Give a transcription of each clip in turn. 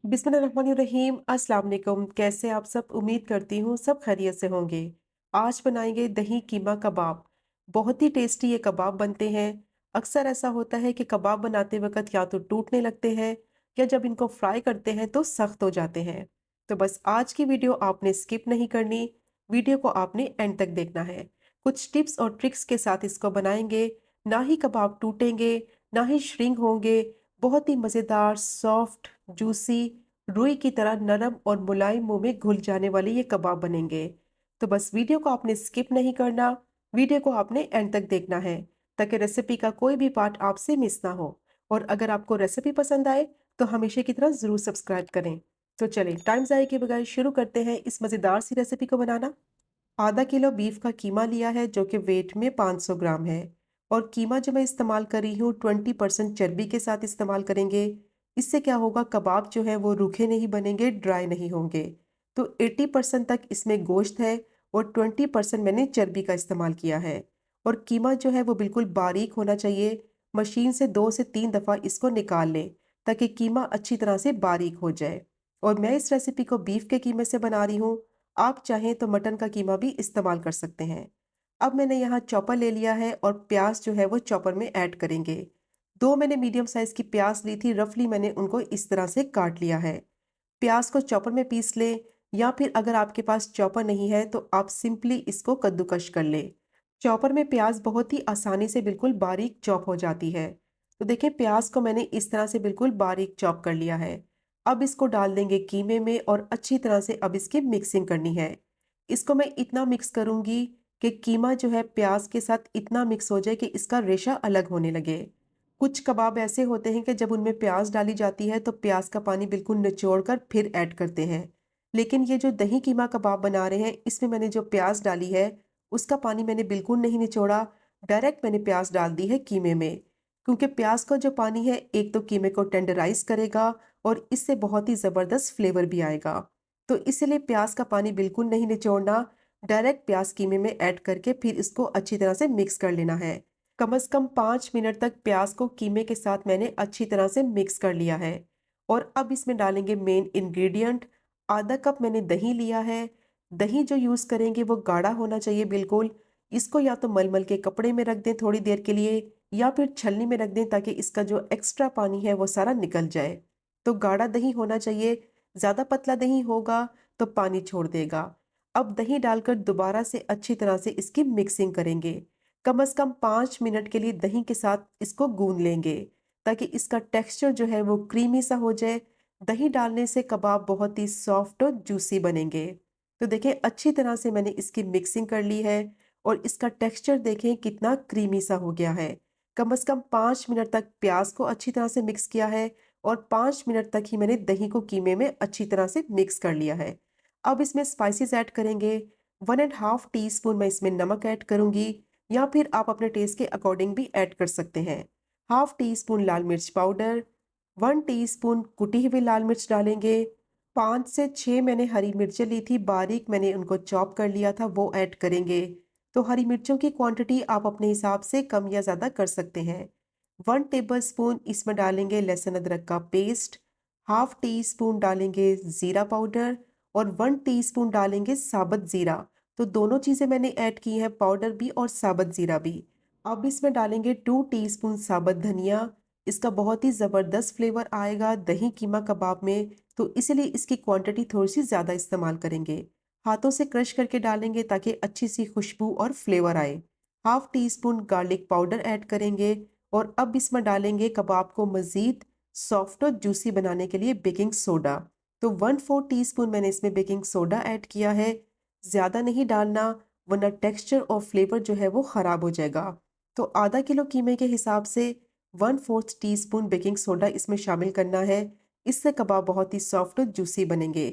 बिस्मिल्लाहिर्रहमानिर्रहीम। अस्सलाम वालेकुम। कैसे आप सब? उम्मीद करती हूँ सब खैरियत से होंगे। आज बनाएंगे दही कीमा कबाब। बहुत ही टेस्टी ये कबाब बनते हैं। अक्सर ऐसा होता है कि कबाब बनाते वक्त या तो टूटने लगते हैं या जब इनको फ्राई करते हैं तो सख्त हो जाते हैं। तो बस आज की वीडियो आपने स्किप नहीं करनी, वीडियो को आपने एंड तक देखना है। कुछ टिप्स और ट्रिक्स के साथ इसको बनाएंगे। ना ही कबाब टूटेंगे, ना ही श्रिंक होंगे। बहुत ही मज़ेदार, सॉफ्ट, जूसी, रुई की तरह नरम और मुलायम मुंह में घुल जाने वाले ये कबाब बनेंगे। तो बस वीडियो को आपने स्किप नहीं करना, वीडियो को आपने एंड तक देखना है ताकि रेसिपी का कोई भी पार्ट आपसे मिस ना हो। और अगर आपको रेसिपी पसंद आए तो हमेशा की तरह ज़रूर सब्सक्राइब करें। तो चलिए टाइम ज़ाया के बगैर शुरू करते हैं इस मज़ेदार सी रेसिपी को बनाना। आधा किलो बीफ का कीमा लिया है जो कि वेट में 500 ग्राम है। और कीमा जो मैं इस्तेमाल कर रही हूँ 20% चर्बी के साथ इस्तेमाल करेंगे। इससे क्या होगा, कबाब जो है वो रूखे नहीं बनेंगे, ड्राई नहीं होंगे। तो 80% तक इसमें गोश्त है और 20% मैंने चर्बी का इस्तेमाल किया है। और कीमा जो है वो बिल्कुल बारीक होना चाहिए। मशीन से 2 से 3 दफ़ा इसको निकाल लें ताकि कीमा अच्छी तरह से बारीक हो जाए। और मैं इस रेसिपी को बीफ के कीमे से बना रही हूँ। आप चाहें तो मटन का कीमा भी इस्तेमाल कर सकते हैं। अब मैंने यहाँ चॉपर ले लिया है और प्याज जो है वो चॉपर में ऐड करेंगे। 2 मैंने मीडियम साइज़ की प्याज ली थी, रफली मैंने उनको इस तरह से काट लिया है। प्याज को चॉपर में पीस लें या फिर अगर आपके पास चॉपर नहीं है तो आप सिंपली इसको कद्दूकश कर लें। चॉपर में प्याज बहुत ही आसानी से बिल्कुल बारीक चॉप हो जाती है। तो देखिए प्याज को मैंने इस तरह से बिल्कुल बारीक चॉप कर लिया है। अब इसको डाल देंगे कीमे में और अच्छी तरह से अब इसकी मिक्सिंग करनी है। इसको मैं इतना मिक्स करूंगी कि कीमा जो है प्याज के साथ इतना मिक्स हो जाए कि इसका रेशा अलग होने लगे। कुछ कबाब ऐसे होते हैं कि जब उनमें प्याज डाली जाती है तो प्याज का पानी बिल्कुल निचोड़ कर फिर ऐड करते हैं। लेकिन ये जो दही कीमा कबाब बना रहे हैं इसमें मैंने जो प्याज डाली है उसका पानी मैंने बिल्कुल नहीं निचोड़ा। डायरेक्ट मैंने प्याज डाल दी है कीमे में। क्योंकि प्याज का जो पानी है एक तो कीमे को टेंडराइज करेगा और इससे बहुत ही ज़बरदस्त फ्लेवर भी आएगा। तो इसलिए प्याज का पानी बिल्कुल नहीं निचोड़ना। डायरेक्ट प्याज कीमे में ऐड करके फिर इसको अच्छी तरह से मिक्स कर लेना है। कम से कम 5 मिनट तक प्याज को कीमे के साथ मैंने अच्छी तरह से मिक्स कर लिया है। और अब इसमें डालेंगे मेन इंग्रेडिएंट। आधा कप मैंने दही लिया है। दही जो यूज़ करेंगे वो गाढ़ा होना चाहिए बिल्कुल। इसको या तो मलमल के कपड़े में रख दें थोड़ी देर के लिए या फिर छलनी में रख दें ताकि इसका जो एक्स्ट्रा पानी है वो सारा निकल जाए। तो गाढ़ा दही होना चाहिए। ज़्यादा पतला दही होगा तो पानी छोड़ देगा। अब दही डालकर दोबारा से अच्छी तरह से इसकी मिक्सिंग करेंगे। कम से कम 5 मिनट के लिए दही के साथ इसको गूंद लेंगे ताकि इसका टेक्सचर जो है वो क्रीमी सा हो जाए। दही डालने से कबाब बहुत ही सॉफ्ट और जूसी बनेंगे। तो देखें अच्छी तरह से मैंने इसकी मिक्सिंग कर ली है और इसका टेक्सचर देखें कितना क्रीमी सा हो गया है। कम से कम 5 मिनट तक प्याज को अच्छी तरह से मिक्स किया है और 5 मिनट तक ही मैंने दही को कीमे में अच्छी तरह से मिक्स कर लिया है। अब इसमें स्पाइसेस ऐड करेंगे। 1.5 टीस्पून मैं इसमें नमक ऐड करूंगी या फिर आप अपने टेस्ट के अकॉर्डिंग भी ऐड कर सकते हैं। हाफ टी स्पून लाल मिर्च पाउडर, 1 टीस्पून कुटी हुई लाल मिर्च डालेंगे। 5 से 6 मैंने हरी मिर्चें ली थी, बारीक मैंने उनको चॉप कर लिया था, वो ऐड करेंगे। तो हरी मिर्चों की क्वांटिटी आप अपने हिसाब से कम या ज़्यादा कर सकते हैं। 1 टेबल स्पून इसमें डालेंगे लहसुन अदरक का पेस्ट। हाफ टी स्पून डालेंगे ज़ीरा पाउडर और 1 टीस्पून डालेंगे साबुत ज़ीरा। तो दोनों चीज़ें मैंने ऐड की हैं, पाउडर भी और साबुत ज़ीरा भी। अब इसमें डालेंगे 2 टीस्पून साबुत धनिया। इसका बहुत ही ज़बरदस्त फ्लेवर आएगा दही कीमा कबाब में, तो इसलिए इसकी क्वांटिटी थोड़ी सी ज़्यादा इस्तेमाल करेंगे। हाथों से क्रश करके डालेंगे ताकि अच्छी सी खुशबू और फ्लेवर आए। Half tea spoon garlic powder add करेंगे और अब इसमें डालेंगे कबाब को मज़ीद सॉफ्ट और जूसी बनाने के लिए बेकिंग सोडा। तो 1/4 टीस्पून मैंने इसमें बेकिंग सोडा ऐड किया है। ज़्यादा नहीं डालना वरना टेक्सचर और फ्लेवर जो है वो ख़राब हो जाएगा। तो आधा किलो कीमे के हिसाब से 1/4 टीस्पून बेकिंग सोडा इसमें शामिल करना है। इससे कबाब बहुत ही सॉफ्ट और जूसी बनेंगे।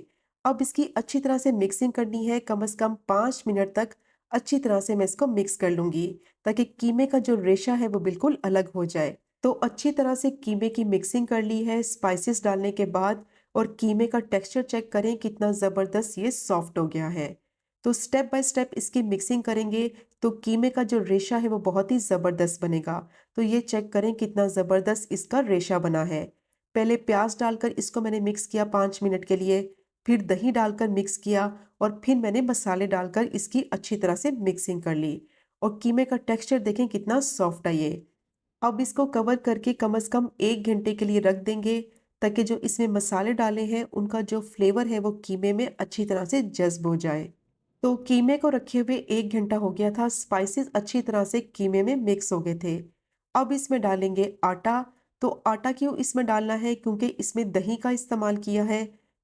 अब इसकी अच्छी तरह से मिक्सिंग करनी है। कम से कम 5 मिनट तक अच्छी तरह से मैं इसको मिक्स कर लूँगी ताकि कीमे का जो रेशा है वो बिल्कुल अलग हो जाए। तो अच्छी तरह से कीमे की मिक्सिंग कर ली है स्पाइसेस डालने के बाद। और कीमे का टेक्सचर चेक करें कितना ज़बरदस्त ये सॉफ्ट हो गया है। तो स्टेप बाय स्टेप इसकी मिक्सिंग करेंगे तो कीमे का जो रेशा है वो बहुत ही ज़बरदस्त बनेगा। तो ये चेक करें कितना ज़बरदस्त इसका रेशा बना है। पहले प्याज डालकर इसको मैंने मिक्स किया 5 मिनट के लिए, फिर दही डालकर मिक्स किया और फिर मैंने मसाले डालकर इसकी अच्छी तरह से मिक्सिंग कर ली। और कीमे का टेक्सचर देखें कितना सॉफ्ट है ये। अब इसको कवर करके कम से कम 1 घंटे के लिए रख देंगे, ताकि जो इसमें मसाले डाले हैं उनका जो फ्लेवर है वो कीमे में अच्छी तरह से जज़्ब हो जाए। तो कीमे को रखे हुए 1 घंटा हो गया था, स्पाइसेस अच्छी तरह से कीमे में मिक्स हो गए थे। अब इसमें डालेंगे आटा। तो आटा क्यों इसमें डालना है? क्योंकि इसमें दही का इस्तेमाल किया है,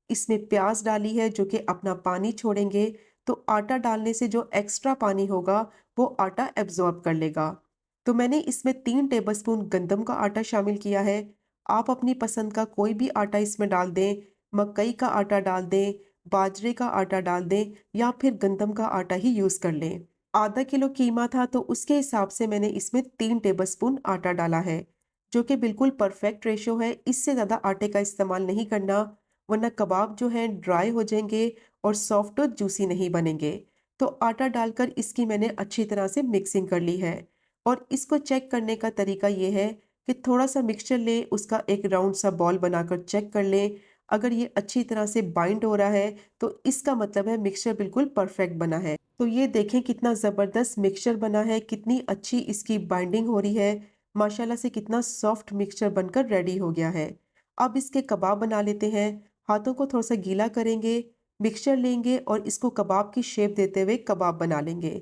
इसमें प्याज डाली है जो कि अपना पानी छोड़ेंगे, तो आटा डालने से जो एक्स्ट्रा पानी होगा वो आटा एब्ज़ॉर्ब कर लेगा। तो मैंने इसमें 3 टेबलस्पून गंदम का आटा शामिल किया है। आप अपनी पसंद का कोई भी आटा इसमें डाल दें, मकई का आटा डाल दें, बाजरे का आटा डाल दें या फिर गंदम का आटा ही यूज़ कर लें। आधा किलो कीमा था तो उसके हिसाब से मैंने इसमें 3 टेबलस्पून आटा डाला है, जो कि बिल्कुल परफेक्ट रेशो है। इससे ज़्यादा आटे का इस्तेमाल नहीं करना, वरना कबाब जो हैं ड्राई हो जाएंगे और सॉफ्ट और जूसी नहीं बनेंगे। तो आटा डालकर इसकी मैंने अच्छी तरह से मिक्सिंग कर ली है। और इसको चेक करने का तरीका ये है कि थोड़ा सा मिक्सचर लें, उसका एक राउंड सा बॉल बनाकर चेक कर लें। अगर ये अच्छी तरह से बाइंड हो रहा है तो इसका मतलब है मिक्सचर बिल्कुल परफेक्ट बना है। तो ये देखें कितना ज़बरदस्त मिक्सचर बना है, कितनी अच्छी इसकी बाइंडिंग हो रही है। माशाल्लाह से कितना सॉफ्ट मिक्सचर बनकर रेडी हो गया है। अब इसके कबाब बना लेते हैं। हाथों को थोड़ा सा गीला करेंगे, मिक्सचर लेंगे और इसको कबाब की शेप देते हुए कबाब बना लेंगे।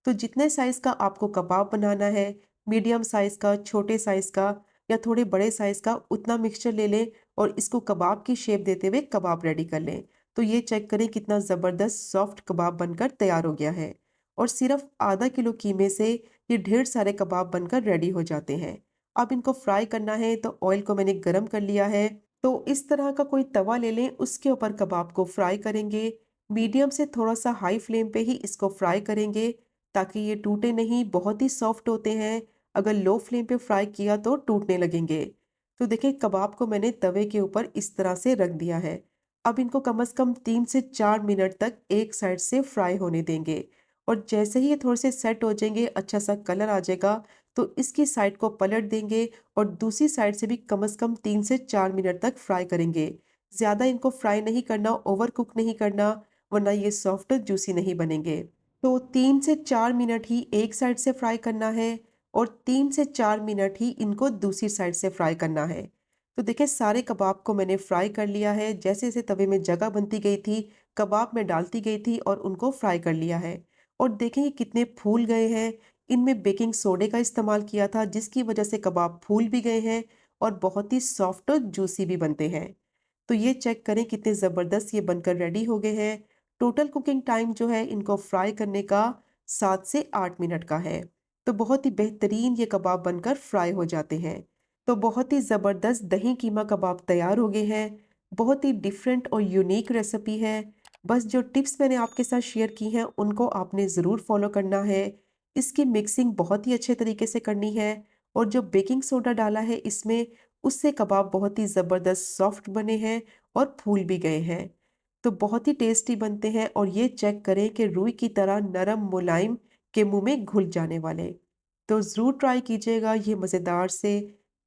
तो जितने साइज़ का आपको कबाब बनाना है, मीडियम साइज़ का, छोटे साइज़ का या थोड़े बड़े साइज़ का, उतना मिक्सचर ले लें और इसको कबाब की शेप देते हुए कबाब रेडी कर लें। तो ये चेक करें कितना ज़बरदस्त सॉफ्ट कबाब बनकर तैयार हो गया है। और सिर्फ आधा किलो कीमे से ये ढेर सारे कबाब बनकर रेडी हो जाते हैं। अब इनको फ्राई करना है तो ऑयल को मैंने गरम कर लिया है। तो इस तरह का कोई तवा ले लें, उसके ऊपर कबाब को फ्राई करेंगे। मीडियम से थोड़ा सा हाई फ्लेम पे ही इसको फ्राई करेंगे, ताकि ये टूटे नहीं, बहुत ही सॉफ्ट होते हैं। अगर लो फ्लेम पे फ्राई किया तो टूटने लगेंगे। तो देखिए कबाब को मैंने तवे के ऊपर इस तरह से रख दिया है। अब इनको कम से कम 3 से 4 मिनट तक एक साइड से फ्राई होने देंगे। और जैसे ही ये थोड़े से सेट हो जाएंगे, अच्छा सा कलर आ जाएगा, तो इसकी साइड को पलट देंगे और दूसरी साइड से भी कम से कम 3 से 4 मिनट तक फ्राई करेंगे। ज़्यादा इनको फ्राई नहीं करना, ओवर कुक नहीं करना, वरना ये सॉफ्ट और जूसी नहीं बनेंगे। तो 3 से 4 मिनट ही एक साइड से फ्राई करना है और 3 से 4 मिनट ही इनको दूसरी साइड से फ्राई करना है। तो देखिए सारे कबाब को मैंने फ्राई कर लिया है। जैसे-जैसे तवे में जगह बनती गई थी, कबाब में डालती गई थी और उनको फ्राई कर लिया है। और देखें ये कितने फूल गए हैं। इनमें बेकिंग सोडे का इस्तेमाल किया था, जिसकी वजह से कबाब फूल भी गए हैं और बहुत ही सॉफ्ट और जूसी भी बनते हैं। तो ये चेक करें कितने ज़बरदस्त ये बनकर रेडी हो गए हैं। टोटल कुकिंग टाइम जो है इनको फ्राई करने का 7 से 8 मिनट का है। तो बहुत ही बेहतरीन ये कबाब बनकर फ्राई हो जाते हैं। तो बहुत ही ज़बरदस्त दही कीमा कबाब तैयार हो गए हैं। बहुत ही डिफरेंट और यूनिक रेसिपी है। बस जो टिप्स मैंने आपके साथ शेयर की हैं उनको आपने ज़रूर फॉलो करना है। इसकी मिक्सिंग बहुत ही अच्छे तरीके से करनी है और जो बेकिंग सोडा डाला है इसमें, उससे कबाब बहुत ही ज़बरदस्त सॉफ्ट बने हैं और फूल भी गए हैं। तो बहुत ही टेस्टी बनते हैं और ये चेक करें कि रुई की तरह नरम मुलायम के मुंह में घुल जाने वाले। तो ज़रूर ट्राई कीजिएगा ये मज़ेदार से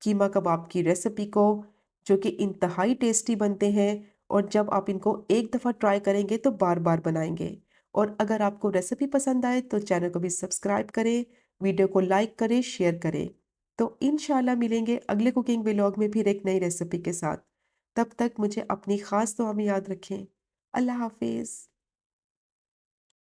कीमा कबाब की रेसिपी को, जो कि इंतहाई टेस्टी बनते हैं। और जब आप इनको एक दफ़ा ट्राई करेंगे तो बार बार बनाएंगे। और अगर आपको रेसिपी पसंद आए तो चैनल को भी सब्सक्राइब करें, वीडियो को लाइक करें, शेयर करें। तो इंशाल्लाह मिलेंगे अगले कुकिंग व्लॉग में फिर एक नई रेसिपी के साथ। तब तक मुझे अपनी ख़ास दुआ में याद रखें। अल्लाह हाफिज़।